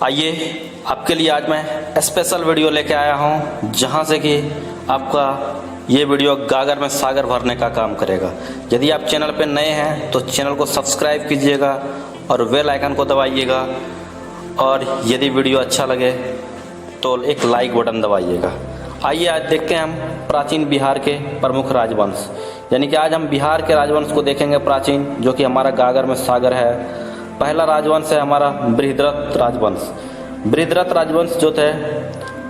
आइए आपके लिए आज मैं स्पेशल वीडियो लेके आया हूँ, जहाँ से कि आपका ये वीडियो गागर में सागर भरने का काम करेगा। यदि आप चैनल पर नए हैं तो चैनल को सब्सक्राइब कीजिएगा और बेल आइकन को दबाइएगा, और यदि वीडियो अच्छा लगे तो एक लाइक बटन दबाइएगा। आइए आज देखते हैं हम प्राचीन बिहार के प्रमुख राजवंश, यानी कि आज हम बिहार के राजवंश को देखेंगे प्राचीन, जो कि हमारा गागर में सागर है। पहला राजवंश है हमारा बृहद्रथ राजवंश। बृहद्रथ राजवंश जो थे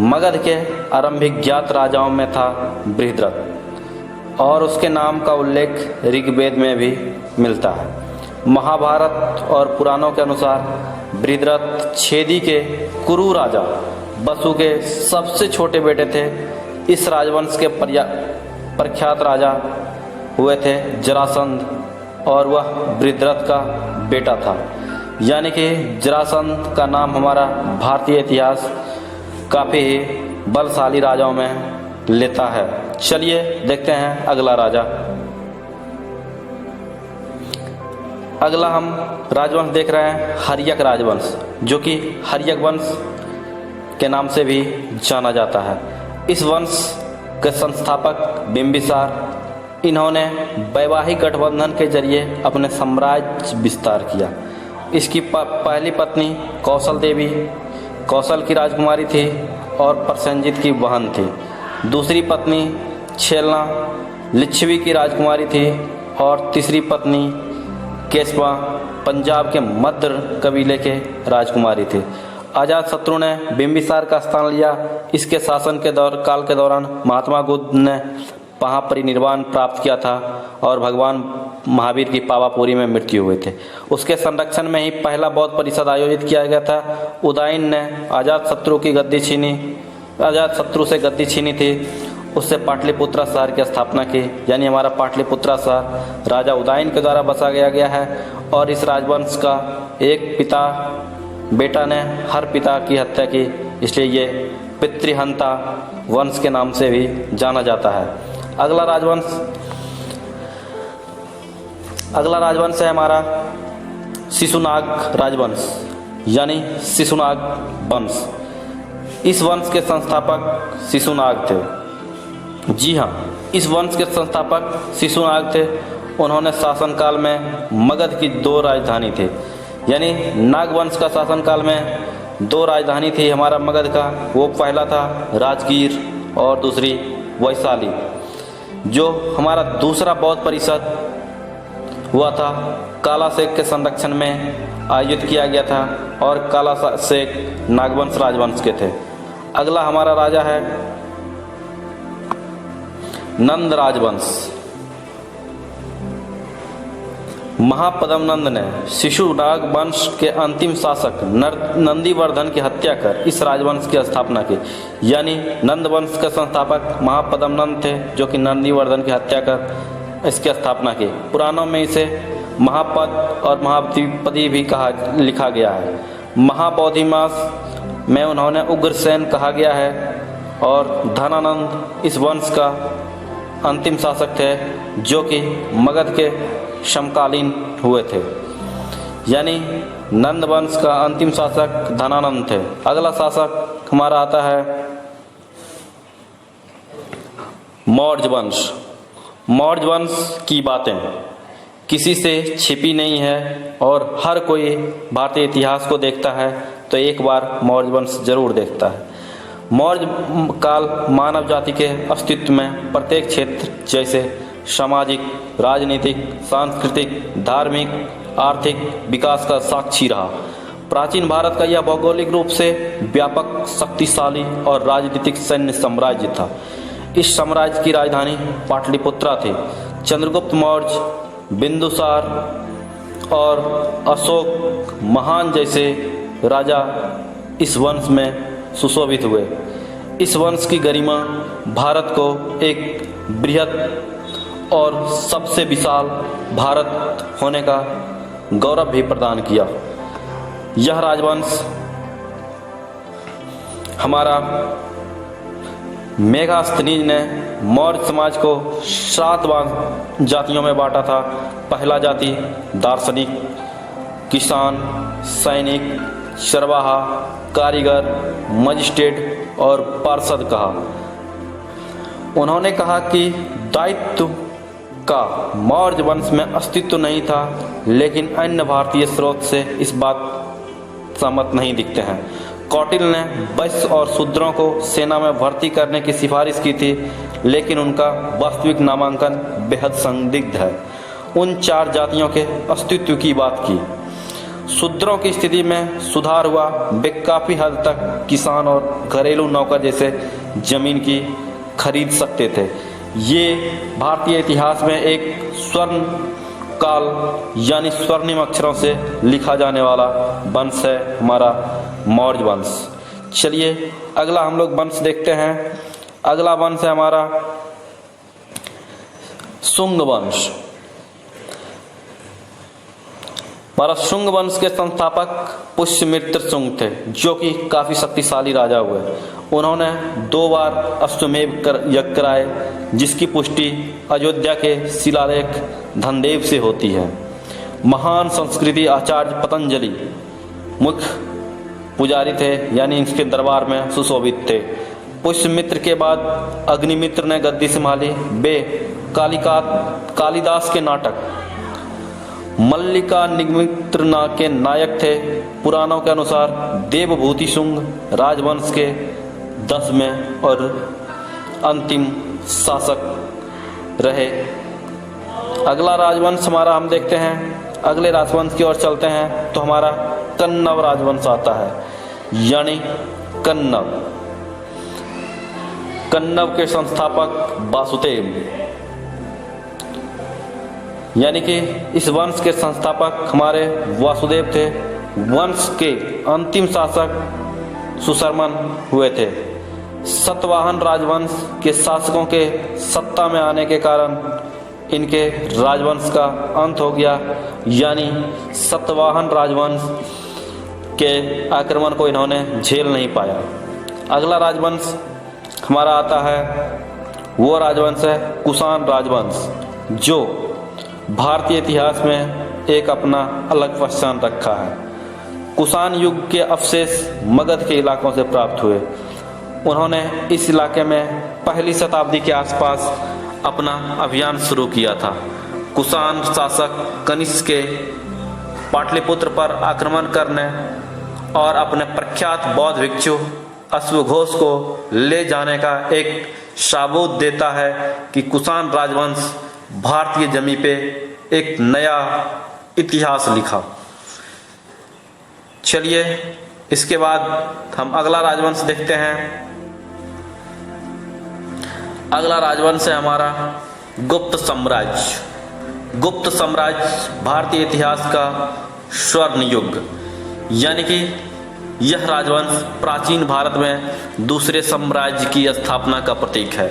मगध के आरंभिक ज्ञात राजाओं में था बृहद्रथ, और उसके नाम का उल्लेख ऋग्वेद में भी मिलता है। महाभारत और पुराणों के अनुसार बृहद्रथ छेदी के कुरु राजा वसु के सबसे छोटे बेटे थे। इस राजवंश के प्रख्यात राजा हुए थे जरासंध, और वह बृहद्रथ का बेटा था। यानी कि जरासंध का नाम हमारा भारतीय इतिहास काफ़ी ही बलशाली राजाओं में लेता है। चलिए देखते हैं अगला राजा। अगला हम राजवंश देख रहे हैं हर्यक राजवंश, जो कि हर्यक वंश के नाम से भी जाना जाता है। इस वंश के संस्थापक बिंबिसार, इन्होंने वैवाहिक गठबंधन के जरिए अपने साम्राज्य विस्तार किया। इसकी पहली पत्नी कौशल देवी कौशल की राजकुमारी थी और प्रसेनजित की बहन थी। दूसरी पत्नी छेलना लिच्छवी की राजकुमारी थी, और तीसरी पत्नी केशवा पंजाब के मद्र कबीले के राजकुमारी थी। अजातशत्रु ने बिंबिसार का स्थान लिया। इसके शासन के काल के दौरान महात्मा बुद्ध ने वहाँ परिनिर्वाण प्राप्त किया था, और भगवान महावीर की पावापुरी में मृत्यु हुए थे। उसके संरक्षण में ही पहला बौद्ध परिषद आयोजित किया गया था। उदयन ने अजातशत्रु से गद्दी छीनी थी। उससे पाटलिपुत्रा शहर की स्थापना की, यानी हमारा पाटलिपुत्रा शहर राजा उदयन के द्वारा बसा गया है। और इस राजवंश का एक बेटा ने हर पिता की हत्या की, इसलिए ये पितृहंता वंश के नाम से भी जाना जाता है। अगला राजवंश है हमारा शिशुनाग राजवंश, यानी शिशुनाग वंश। इस वंश के संस्थापक शिशुनाग थे। जी हाँ, इस वंश के संस्थापक शिशुनाग थे। उन्होंने शासनकाल में मगध की 2 राजधानी थी, यानी नाग वंश का शासनकाल में 2 राजधानी थी हमारा मगध का। वो पहला था राजगीर और दूसरी वैशाली। जो हमारा दूसरा बौद्ध परिषद हुआ था कालासेक के संरक्षण में आयोजित किया गया था, और कालासेक नागवंश राजवंश के थे। अगला हमारा राजा है नंद राजवंश। महापद्मनंद ने शिशुनाग वंश के अंतिम शासक नंदीवर्धन की हत्या कर इस राजवंश की स्थापना की, यानी नंद वंश के संस्थापक महापद्मनंद थे, जो कि नंदीवर्धन की हत्या कर इसकी स्थापना की। पुराणों में इसे महापद और महाद्विपदी भी लिखा गया है। महाबोधिमास में उन्होंने उग्रसेन कहा गया है, और धनानंद इस वंश का अंतिम शासक थे, जो कि मगध के समकालीन हुए थे। यानी नंद वंश का अंतिम शासक धनानंद थे। अगला शासक हमारा आता है मौर्य वंश। मौर्य वंश की बातें किसी से छिपी नहीं है, और हर कोई भारतीय इतिहास को देखता है तो एक बार मौर्य वंश जरूर देखता है। मौर्य काल मानव जाति के अस्तित्व में प्रत्येक क्षेत्र, जैसे सामाजिक, राजनीतिक, सांस्कृतिक, धार्मिक, आर्थिक विकास का साक्षी रहा। प्राचीन भारत का यह भौगोलिक रूप से व्यापक, शक्तिशाली और राजनीतिक सैन्य साम्राज्य था। इस साम्राज्य की राजधानी पाटलिपुत्रा थी। चंद्रगुप्त मौर्य, बिंदुसार और अशोक महान जैसे राजा इस वंश में सुशोभित हुए। इस वंश की गरिमा भारत को एक बृहद और सबसे विशाल भारत होने का गौरव भी प्रदान किया। यह राजवंश हमारा मेगास्थनीज ने मौर्य समाज को 7 जातियों में बांटा था। पहला जाति दार्शनिक, किसान, सैनिक, चरवाहा, कारीगर, मजिस्ट्रेट और पार्षद कहा। उन्होंने कहा कि दायित्व का मौर्य वंश में अस्तित्व नहीं था, लेकिन अन्य भारतीय स्रोत से इस बात सहमत नहीं दिखते हैं। कौटिल्य ने वैश्य और शूद्रों को सेना में भर्ती करने की सिफारिश की थी, लेकिन उनका वास्तविक नामांकन बेहद संदिग्ध है। उन 4 जातियों के अस्तित्व की बात की। शूद्रों की स्थिति में सुधार हुआ। वे काफ़ी हद तक किसान और घरेलू नौकर जैसे जमीन की खरीद सकते थे। ये भारतीय इतिहास में एक स्वर्ण काल यानी स्वर्णिम अक्षरों से लिखा जाने वाला वंश है हमारा मौर्य वंश। चलिए अगला हम लोग वंश देखते हैं। अगला वंश है हमारा शुंग वंश। हमारा शुंग वंश के संस्थापक पुष्यमित्र शुंग थे, जो कि काफी शक्तिशाली राजा हुए। उन्होंने 2 बार अश्वमेध यज्ञ कराए, जिसकी पुष्टि अयोध्या के शिलालेख धनदेव से होती है। महान संस्कृति आचार्य पतंजलि मुख्य पुजारी थे, यानी इसके दरबार में सुशोभित थे। पुष्यमित्र के बाद अग्निमित्र ने गद्दी संभाली। वे कालिदास के नाटक मल्लिका निमित्र के नायक थे। पुराणों के अनुसार देवभूति शुंग राजवंश के 10वें और अंतिम शासक रहे। अगला राजवंश हमारा हम देखते हैं। अगले राजवंश की ओर चलते हैं तो हमारा कन्नव राजवंश आता है, यानी कन्नव। कन्नव के संस्थापक वासुदेव, यानी कि इस वंश के संस्थापक हमारे वासुदेव थे। वंश के अंतिम शासक सुशर्मन हुए थे। सतवाहन राजवंश के शासकों के सत्ता में आने के कारण इनके राजवंश का अंत हो गया, यानी सतवाहन राजवंश के आक्रमण को इन्होंने झेल नहीं पाया। अगला राजवंश हमारा आता है, वो राजवंश है कुषाण राजवंश, जो भारतीय इतिहास में एक अपना अलग पहचान रखा है। कुषाण युग के अवशेष मगध के इलाकों से प्राप्त हुए। उन्होंने इस इलाके में पहली शताब्दी के आसपास अपना अभियान शुरू किया था। कुषाण शासक कनिष्क के पाटलिपुत्र पर आक्रमण करने और अपने प्रख्यात बौद्ध भिक्षु अश्वघोष को ले जाने का एक सबूत देता है कि कुषाण राजवंश भारतीय जमी पे एक नया इतिहास लिखा। चलिए इसके बाद हम अगला राजवंश देखते हैं। अगला राजवंश है हमारा गुप्त साम्राज्य। गुप्त साम्राज्य भारतीय इतिहास का स्वर्ण युग, यानी कि यह राजवंश प्राचीन भारत में दूसरे साम्राज्य की स्थापना का प्रतीक है।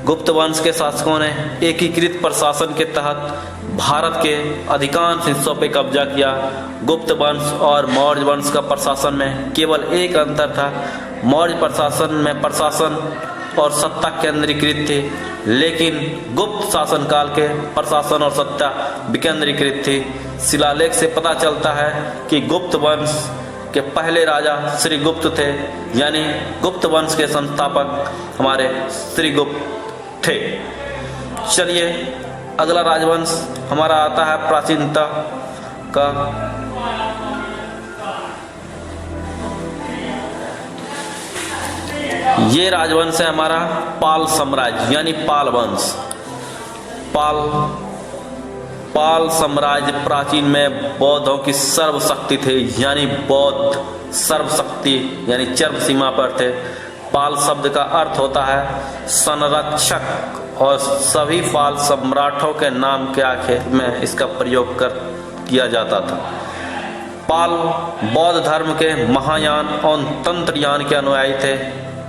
गुप्त वंश के शासकों ने एकीकृत प्रशासन के तहत भारत के अधिकांश हिस्सों पर कब्जा किया। गुप्त वंश और मौर्य वंश का प्रशासन में केवल एक अंतर था। मौर्य प्रशासन में प्रशासन और सत्ता केंद्रीकृत थी, लेकिन गुप्त शासन काल के प्रशासन और सत्ता विकेंद्रीकृत थी। शिलालेख से पता चलता है कि गुप्त वंश के पहले राजा श्रीगुप्त थे, यानी गुप्त वंश के संस्थापक हमारे श्रीगुप्त थे। चलिए अगला राजवंश हमारा आता है प्राचीनता का ये राजवंश है हमारा पाल साम्राज्य, यानी पाल वंश। पाल साम्राज्य प्राचीन में बौद्धों की सर्वशक्ति थे, यानी बौद्ध सर्वशक्ति यानी चरम सीमा पर थे। पाल शब्द का अर्थ होता है संरक्षक, और सभी पाल सम्राटों के नाम के आखिर में इसका प्रयोग किया जाता था। पाल बौद्ध धर्म के महायान और तंत्रयान के अनुयायी थे।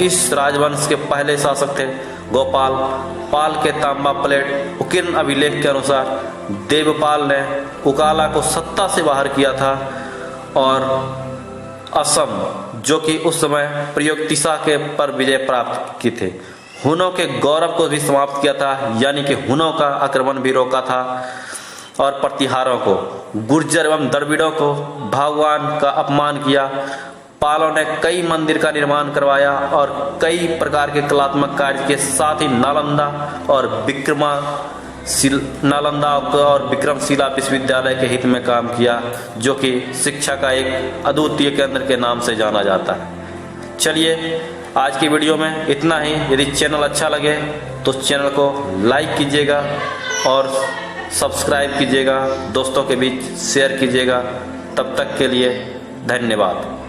इस राजवंश के पहले शासक थे गोपाल। पाल के तांबा प्लेट उकीर्ण अभिलेख के अनुसार देवपाल ने उकाला को सत्ता से बाहर किया था और असम, जो कि उस समय प्रयोक्तिसा के पर विजय प्राप्त की थे, हुनों के गौरव को भी समाप्त किया था, यानी कि हुनों का आक्रमण भी रोका था और प्रतिहारों को गुर्जर एवं द्रविड़ों को भगवान का अपमान किया। पालों ने कई मंदिर का निर्माण करवाया और कई प्रकार के कलात्मक कार्य के साथ ही नालंदा और विक्रमशिला विश्वविद्यालय के हित में काम किया, जो कि शिक्षा का एक अद्वितीय केंद्र के नाम से जाना जाता है। चलिए आज की वीडियो में इतना ही। यदि चैनल अच्छा लगे तो चैनल को लाइक कीजिएगा और सब्सक्राइब कीजिएगा, दोस्तों के बीच शेयर कीजिएगा। तब तक के लिए धन्यवाद।